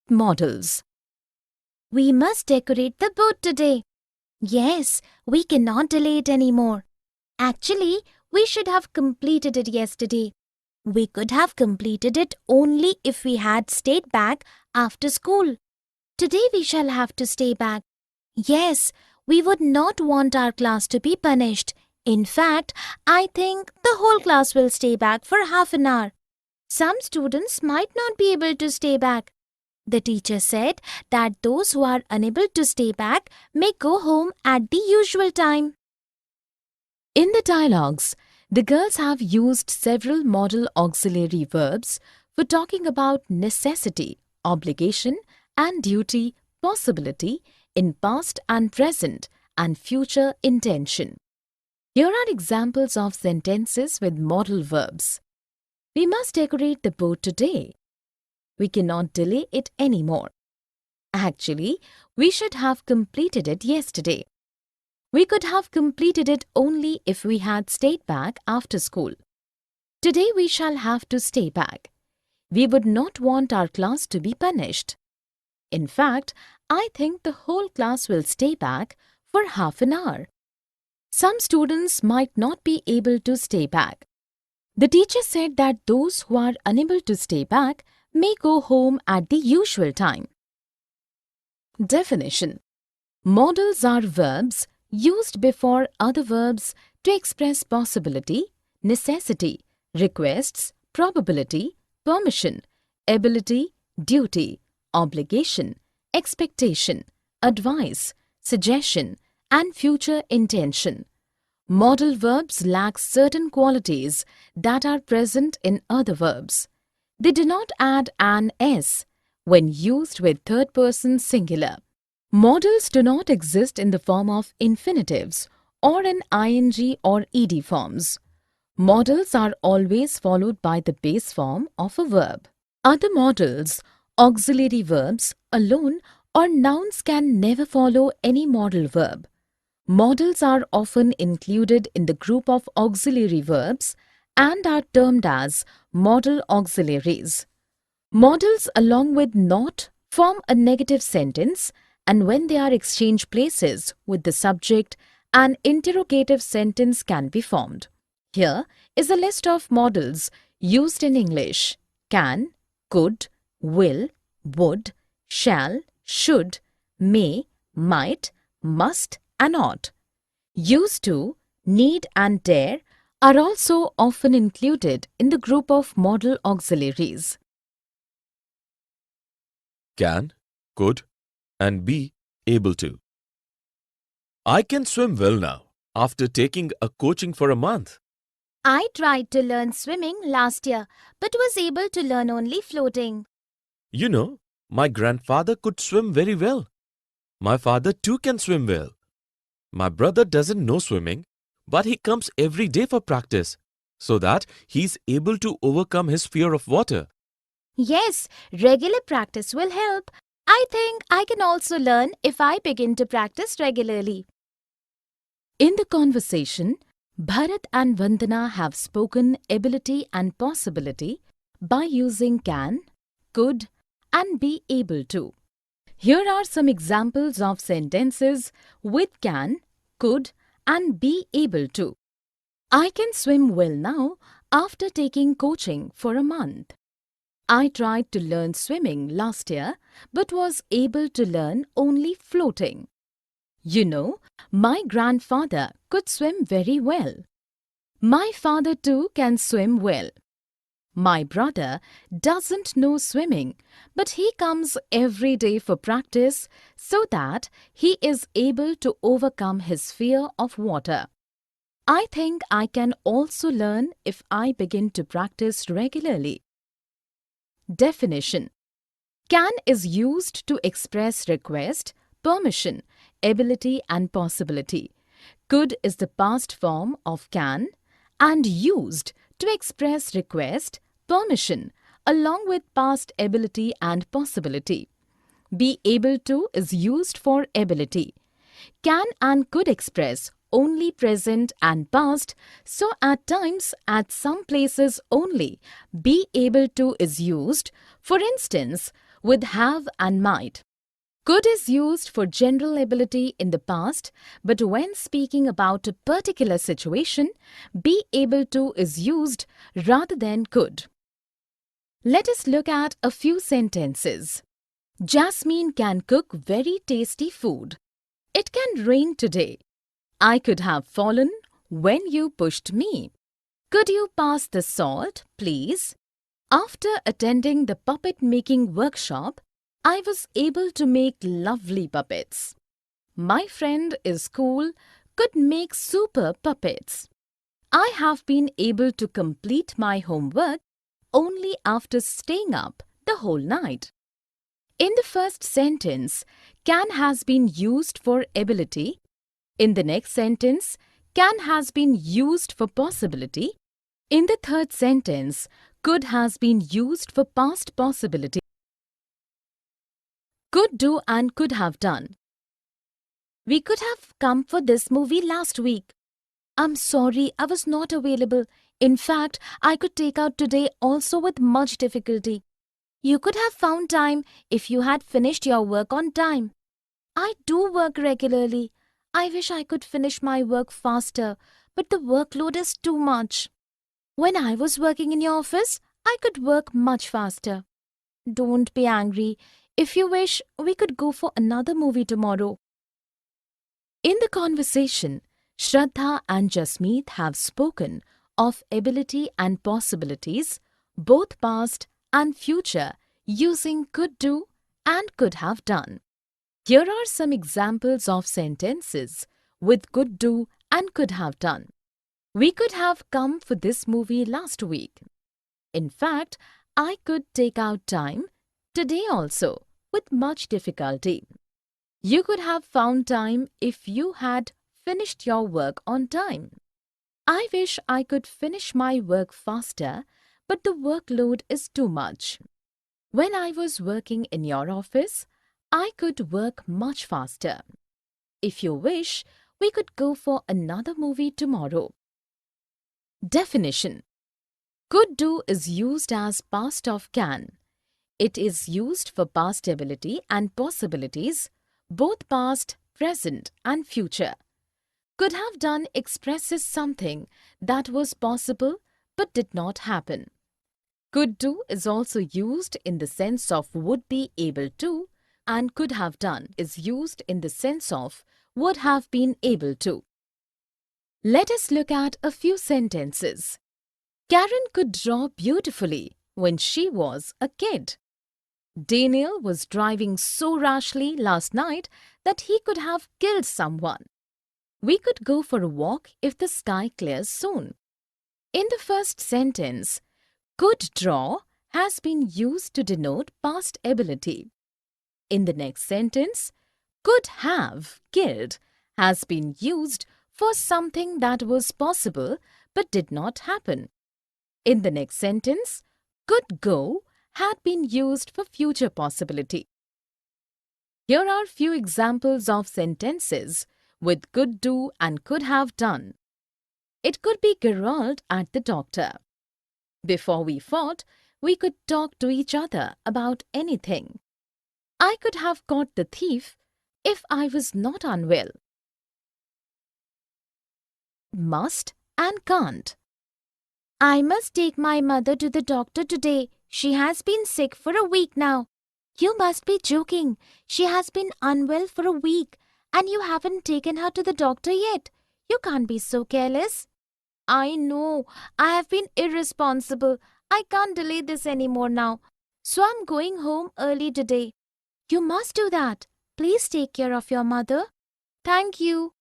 modals. We must decorate the boat today. Yes, we cannot delay it anymore. Actually, we should have completed it yesterday. We could have completed it only if we had stayed back after school. Today we shall have to stay back. Yes, we would not want our class to be punished. In fact, I think the whole class will stay back for half an hour. Some students might not be able to stay back. The teacher said that those who are unable to stay back may go home at the usual time. In the dialogues, the girls have used several modal auxiliary verbs for talking about necessity, obligation, and duty, possibility in past and present and future intention. Here are examples of sentences with modal verbs. We must decorate the boat today. We cannot delay it anymore. Actually, we should have completed it yesterday. We could have completed it only if we had stayed back after school. Today we shall have to stay back. We would not want our class to be punished. In fact, I think the whole class will stay back for half an hour. Some students might not be able to stay back. The teacher said that those who are unable to stay back may go home at the usual time. Definition: modals are verbs used before other verbs to express possibility, necessity, requests, probability, permission, ability, duty, obligation, expectation, advice, suggestion, and future intention. Modal verbs lack certain qualities that are present in other verbs. They do not add an s when used with third-person singular. Modals do not exist in the form of infinitives or in ing or ed forms. Modals are always followed by the base form of a verb. Other modals, auxiliary verbs, alone or nouns can never follow any modal verb. Modals are often included in the group of auxiliary verbs and are termed as modal auxiliaries. Modals along with not form a negative sentence, and when they are exchanged places with the subject, an interrogative sentence can be formed. Here is a list of modals used in English: can, could, will, would, shall, should, may, might, must, and ought. Used to, need, and dare are also often included in the group of modal auxiliaries. Can, could, and be able to. I can swim well now after taking a coaching for a month. I tried to learn swimming last year but was able to learn only floating. You know, my grandfather could swim very well. My father too can swim well. My brother doesn't know swimming, but he comes every day for practice so that he's able to overcome his fear of water. Yes, regular practice will help. I think I can also learn if I begin to practice regularly. In the conversation, Bharat and Vandana have spoken ability and possibility by using can, could, and be able to. Here are some examples of sentences with can, could, and be able to. I can swim well now after taking coaching for a month. I tried to learn swimming last year but was able to learn only floating. You know, my grandfather could swim very well. My father too can swim well. My brother doesn't know swimming, but he comes every day for practice so that he is able to overcome his fear of water. I think I can also learn if I begin to practice regularly. Definition: can is used to express request, permission, ability, and possibility. Could is the past form of can and used to express request, permission, along with past ability and possibility. Be able to is used for ability. Can and could express only present and past, so at times, at some places only, be able to is used. For instance, with have and might. Could is used for general ability in the past, but when speaking about a particular situation, be able to is used rather than could. Let us look at a few sentences. Jasmine can cook very tasty food. It can rain today. I could have fallen when you pushed me. Could you pass the salt, please? After attending the puppet making workshop, I was able to make lovely puppets. My friend is cool, could make super puppets. I have been able to complete my homework only after staying up the whole night. In the first sentence, can has been used for ability. In the next sentence, can has been used for possibility. In the third sentence, could has been used for past possibility. Could do and could have done. We could have come for this movie last week. I'm sorry, I was not available. In fact, I could take out today also with much difficulty. You could have found time if you had finished your work on time. I do work regularly. I wish I could finish my work faster, but the workload is too much. When I was working in your office, I could work much faster. Don't be angry. If you wish, we could go for another movie tomorrow. In the conversation, Shraddha and Jasmeet have spoken of ability and possibilities, both past and future, using could do and could have done. Here are some examples of sentences with could do and could have done. We could have come for this movie last week. In fact, I could take out time today also with much difficulty. You could have found time if you had finished your work on time. I wish I could finish my work faster, but the workload is too much. When I was working in your office, I could work much faster. If you wish, we could go for another movie tomorrow. Definition. Could do is used as past of can. It is used for past ability and possibilities, both past, present and future. Could have done expresses something that was possible but did not happen. Could do is also used in the sense of would be able to, and could have done is used in the sense of would have been able to. Let us look at a few sentences. Karen could draw beautifully when she was a kid. Daniel was driving so rashly last night that he could have killed someone. We could go for a walk if the sky clears soon. In the first sentence, could draw has been used to denote past ability. In the next sentence, could have killed has been used for something that was possible but did not happen. In the next sentence, could go had been used for future possibility. Here are few examples of sentences with could do and could have done. It could be Gerald at the doctor. Before we fought, we could talk to each other about anything. I could have caught the thief if I was not unwell. Must and can't. I must take my mother to the doctor today. She has been sick for a week now. You must be joking. She has been unwell for a week and you haven't taken her to the doctor yet. You can't be so careless. I know. I have been irresponsible. I can't delay this anymore now. So I'm going home early today. You must do that. Please take care of your mother. Thank you.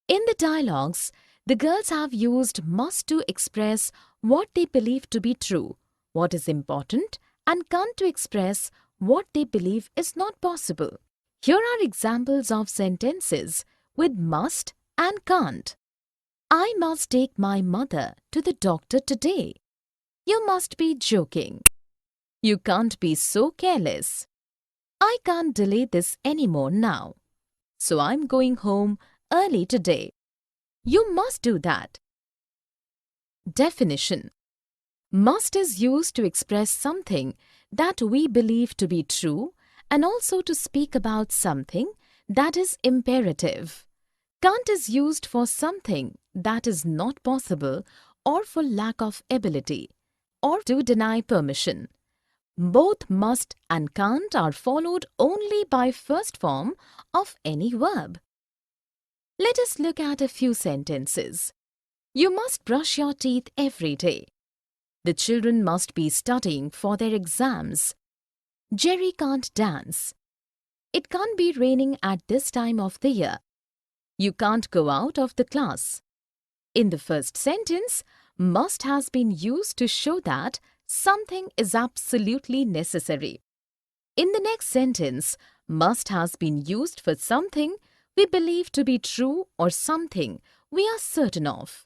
In the dialogues, the girls have used must to express what they believe to be true, what is important, and can't to express what they believe is not possible. Here are examples of sentences with must and can't. I must take my mother to the doctor today. You must be joking. You can't be so careless. I can't delay this anymore now. So I'm going home early today. You must do that. Definition. Must is used to express something that we believe to be true and also to speak about something that is imperative. Can't is used for something that is not possible or for lack of ability or to deny permission. Both must and can't are followed only by first form of any verb. Let us look at a few sentences. You must brush your teeth every day. The children must be studying for their exams. Jerry can't dance. It can't be raining at this time of the year. You can't go out of the class. In the first sentence, must has been used to show that something is absolutely necessary. In the next sentence, must has been used for something we believe to be true or something we are certain of.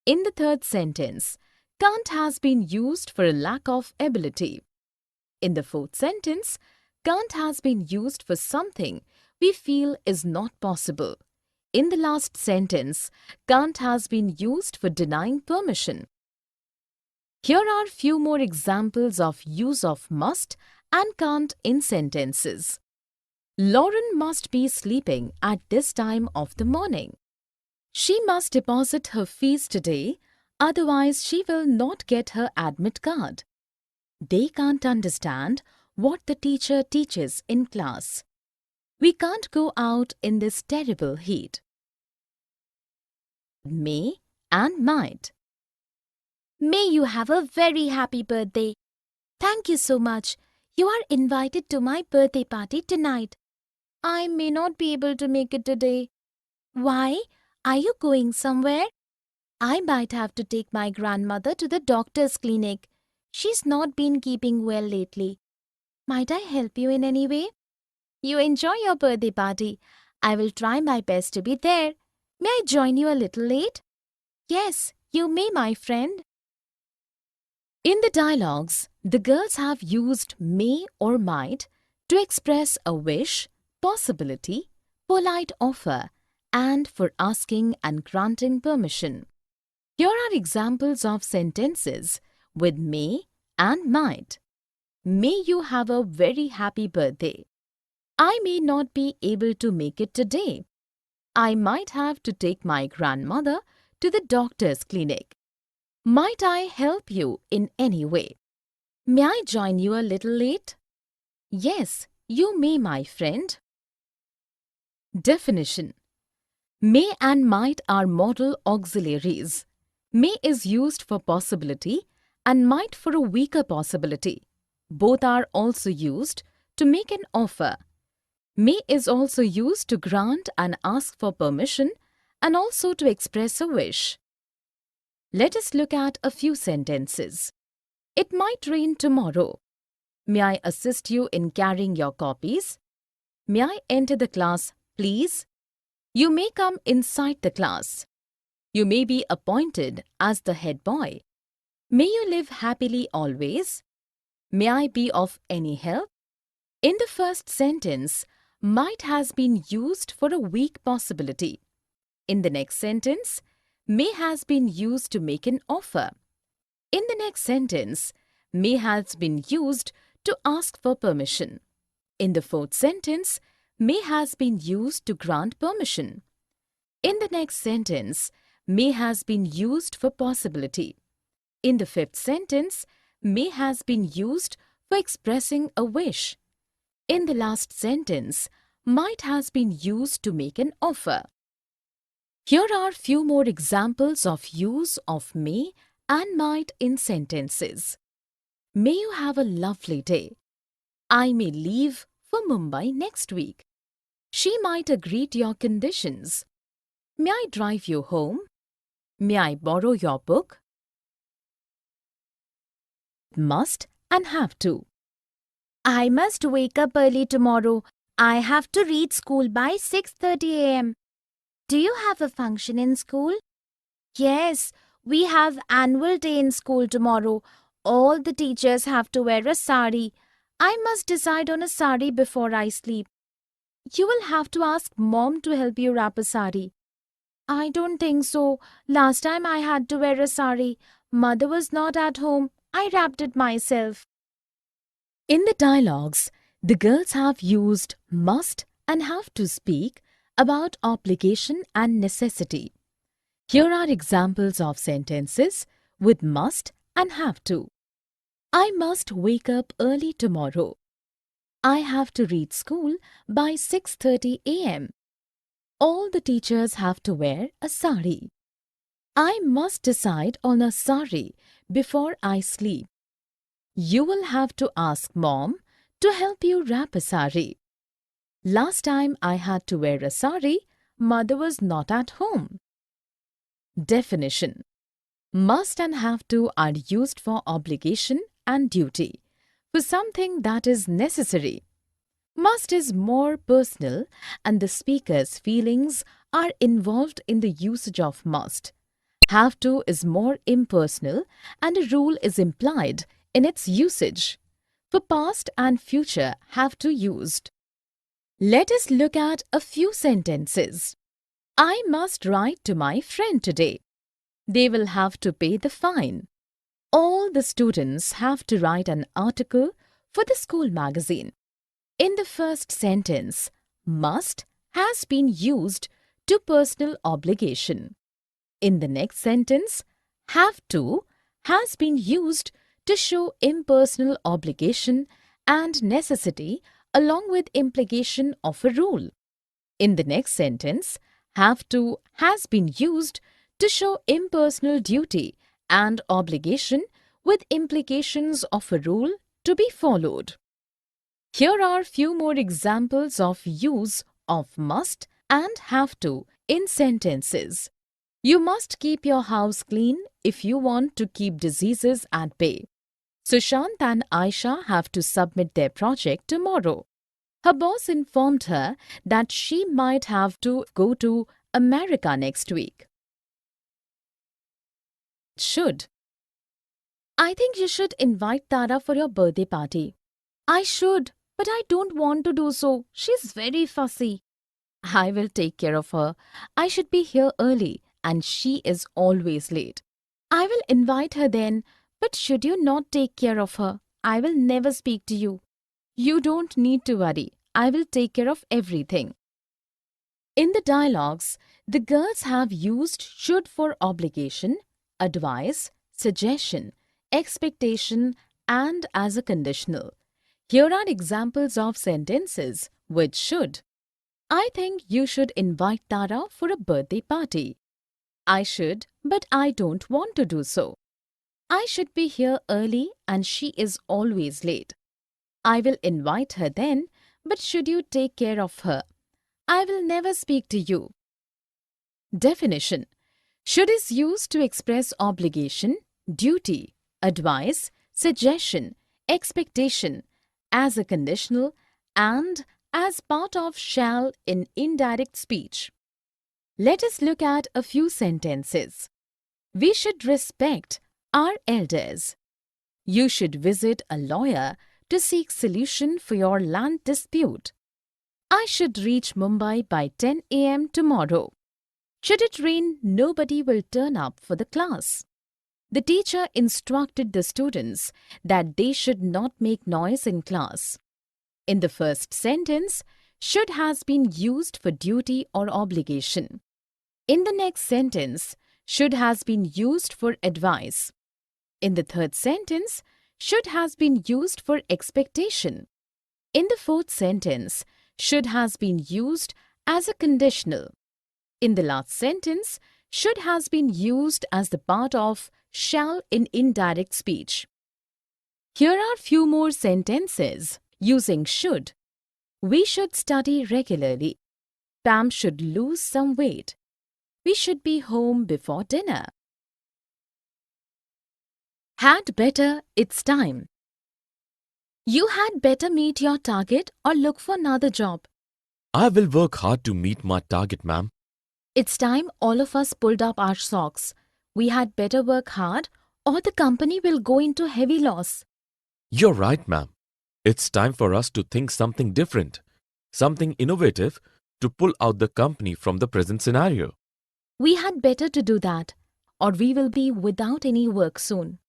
In the third sentence, can't has been used for a lack of ability. In the fourth sentence, can't has been used for something we feel is not possible. In the last sentence, can't has been used for denying permission. Here are few more examples of use of must and can't in sentences. Lauren must be sleeping at this time of the morning. She must deposit her fees today, otherwise she will not get her admit card. They can't understand what the teacher teaches in class. We can't go out in this terrible heat. May and might. May you have a very happy birthday. Thank you so much. You are invited to my birthday party tonight. I may not be able to make it today. Why? Are you going somewhere? I might have to take my grandmother to the doctor's clinic. She's not been keeping well lately. Might I help you in any way? You enjoy your birthday party. I will try my best to be there. May I join you a little late? Yes, you may, my friend. In the dialogues, the girls have used may or might to express a wish, possibility, polite offer, and for asking and granting permission. Here are examples of sentences with may and might. May you have a very happy birthday. I may not be able to make it today. I might have to take my grandmother to the doctor's clinic. Might I help you in any way? May I join you a little late? Yes, you may, my friend. Definition. May and might are modal auxiliaries. May is used for possibility and might for a weaker possibility. Both are also used to make an offer. May is also used to grant and ask for permission and also to express a wish. Let us look at a few sentences. It might rain tomorrow. May I assist you in carrying your copies? May I enter the class, please? You may come inside the class. You may be appointed as the head boy. May you live happily always. May I be of any help? In the first sentence, might has been used for a weak possibility. In the next sentence, may has been used to make an offer. In the next sentence, may has been used to ask for permission. In the fourth sentence, may has been used to grant permission. In the next sentence, may has been used for possibility. In the fifth sentence, may has been used for expressing a wish. In the last sentence, might has been used to make an offer. Here are few more examples of use of may and might in sentences. May you have a lovely day. I may leave for Mumbai next week. She might agree to your conditions. May I drive you home? May I borrow your book? Must and have to. I must wake up early tomorrow. I have to reach school by 6:30 a.m. Do you have a function in school? Yes, we have annual day in school tomorrow. All the teachers have to wear a sari. I must decide on a sari before I sleep. You will have to ask mom to help you wrap a sari. I don't think so. Last time I had to wear a sari. Mother was not at home. I wrapped it myself. In the dialogues, the girls have used must and have to speak about obligation and necessity. Here are examples of sentences with must and have to. I must wake up early tomorrow. I have to reach school by 6:30 a.m. All the teachers have to wear a sari. I must decide on a sari before I sleep. You will have to ask mom to help you wrap a sari. Last time I had to wear a sari, mother was not at home. Definition: must and have to are used for obligation and duty, for something that is necessary. Must is more personal and the speaker's feelings are involved in the usage of must. Have to is more impersonal and a rule is implied in its usage. For past and future have to used. Let us look at a few sentences. I must write to my friend today. They will have to pay the fine. All the students have to write an article for the school magazine. In the first sentence, must has been used to personal obligation. In the next sentence, have to has been used to show impersonal obligation and necessity along with implication of a rule. In the next sentence, have to has been used to show impersonal duty and obligation with implications of a rule to be followed. Here are few more examples of use of must and have to in sentences. You must keep your house clean if you want to keep diseases at bay. Sushant and Aisha have to submit their project tomorrow. Her boss informed her that she might have to go to America next week. Should. I think you should invite Tara for your birthday party. I should, but I don't want to do so. She's very fussy. I will take care of her. I should be here early and she is always late. I will invite her then, but should you not take care of her, I will never speak to you. You don't need to worry. I will take care of everything. In the dialogues, the girls have used should for obligation, advice, suggestion, expectation, and as a conditional. Here are examples of sentences with should. I think you should invite Tara for a birthday party. I should, but I don't want to do so. I should be here early and she is always late. I will invite her then, but should you take care of her? I will never speak to you. Definition: should is used to express obligation, duty, advice, suggestion, expectation, as a conditional and as part of shall in indirect speech. Let us look at a few sentences. We should respect our elders. You should visit a lawyer to seek solution for your land dispute. I should reach Mumbai by 10 a.m. tomorrow. Should it rain, nobody will turn up for the class. The teacher instructed the students that they should not make noise in class. In the first sentence, should has been used for duty or obligation. In the next sentence, should has been used for advice. In the third sentence, should has been used for expectation. In the fourth sentence, should has been used as a conditional. In the last sentence, should has been used as the part of shall in indirect speech. Here are few more sentences using should. We should study regularly. Pam should lose some weight. We should be home before dinner. Had better, it's time. You had better meet your target or look for another job. I will work hard to meet my target, ma'am. It's time all of us pulled up our socks. We had better work hard or the company will go into heavy loss. You're right, ma'am. It's time for us to think something different, something innovative to pull out the company from the present scenario. We had better to do that, or we will be without any work soon.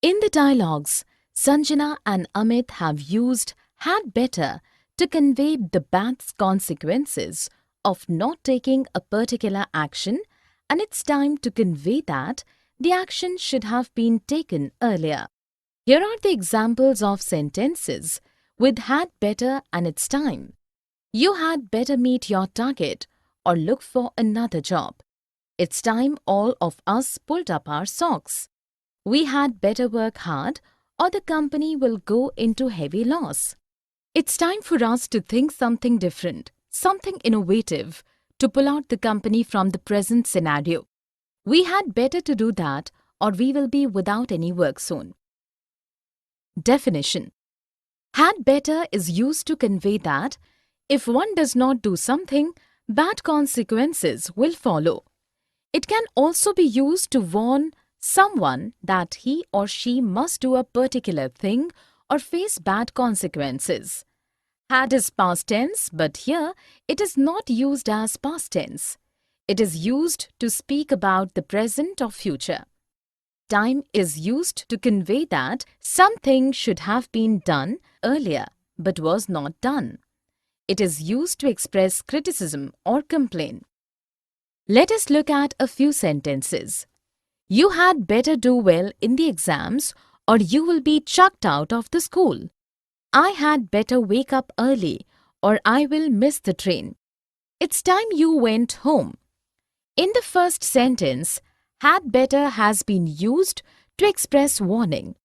In the dialogues, Sanjana and Amit have used had better to convey the bad consequences of not taking a particular action, and it's time to convey that the action should have been taken earlier. Here are the examples of sentences with had better and it's time. You had better meet your target or look for another job. It's time all of us pulled up our socks. We had better work hard or the company will go into heavy loss. It's time for us to think something different, something innovative, to pull out the company from the present scenario. We had better to do that or we will be without any work soon. Definition: had better is used to convey that if one does not do something, bad consequences will follow. It can also be used to warn someone that he or she must do a particular thing or face bad consequences. Had is past tense, but here it is not used as past tense. It is used to speak about the present or future. Time is used to convey that something should have been done earlier but was not done. It is used to express criticism or complaint. Let us look at a few sentences. You had better do well in the exams or you will be chucked out of the school. I had better wake up early or I will miss the train. It's time you went home. In the first sentence, had better has been used to express warning.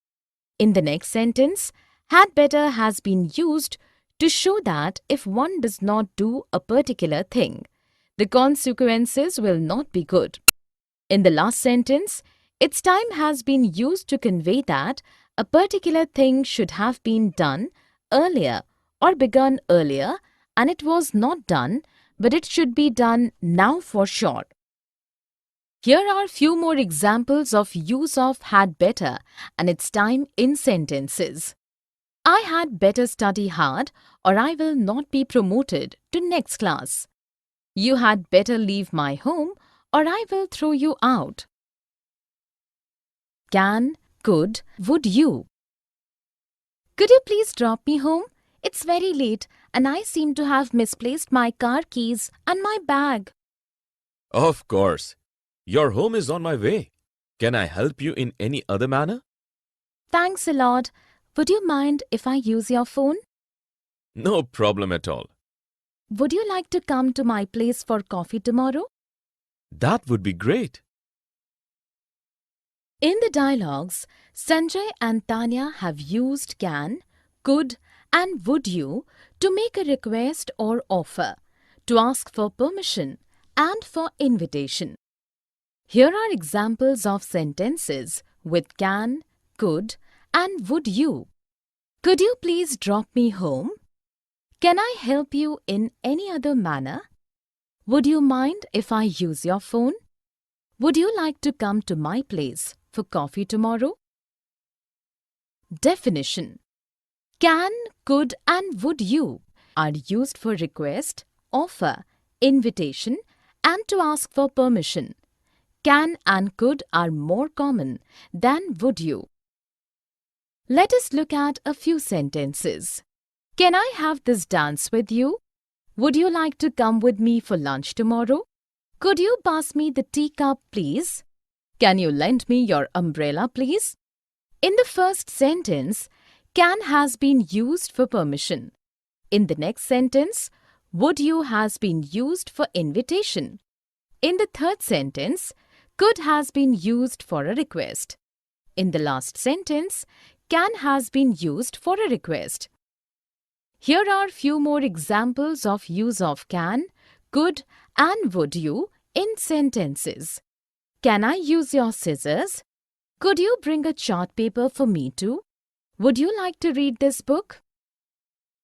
In the next sentence, had better has been used to show that if one does not do a particular thing, the consequences will not be good. In the last sentence, its time has been used to convey that a particular thing should have been done earlier or begun earlier and it was not done, but it should be done now for sure. Here are few more examples of use of had better and its time in sentences. I had better study hard or I will not be promoted to next class. You had better leave my home or I will throw you out. Can, could, would you. Could you please drop me home? It's very late and I seem to have misplaced my car keys and my bag. Of course. Your home is on my way. Can I help you in any other manner? Thanks a lot. Would you mind if I use your phone? No problem at all. Would you like to come to my place for coffee tomorrow? That would be great. In the dialogues, Sanjay and Tanya have used can, could and would you to make a request or offer, to ask for permission and for invitation. Here are examples of sentences with can, could and would you. Could you please drop me home? Can I help you in any other manner? Would you mind if I use your phone? Would you like to come to my place for coffee tomorrow? Definition: can, could and would you are used for request, offer, invitation and to ask for permission. Can and could are more common than would you. Let us look at a few sentences. Can I have this dance with you? Would you like to come with me for lunch tomorrow? Could you pass me the teacup, please? Can you lend me your umbrella, please? In the first sentence, can has been used for permission. In the next sentence, would you has been used for invitation. In the third sentence, could has been used for a request. In the last sentence, can has been used for a request. Here are few more examples of use of can, could and would you in sentences. Can I use your scissors? Could you bring a chart paper for me too? Would you like to read this book?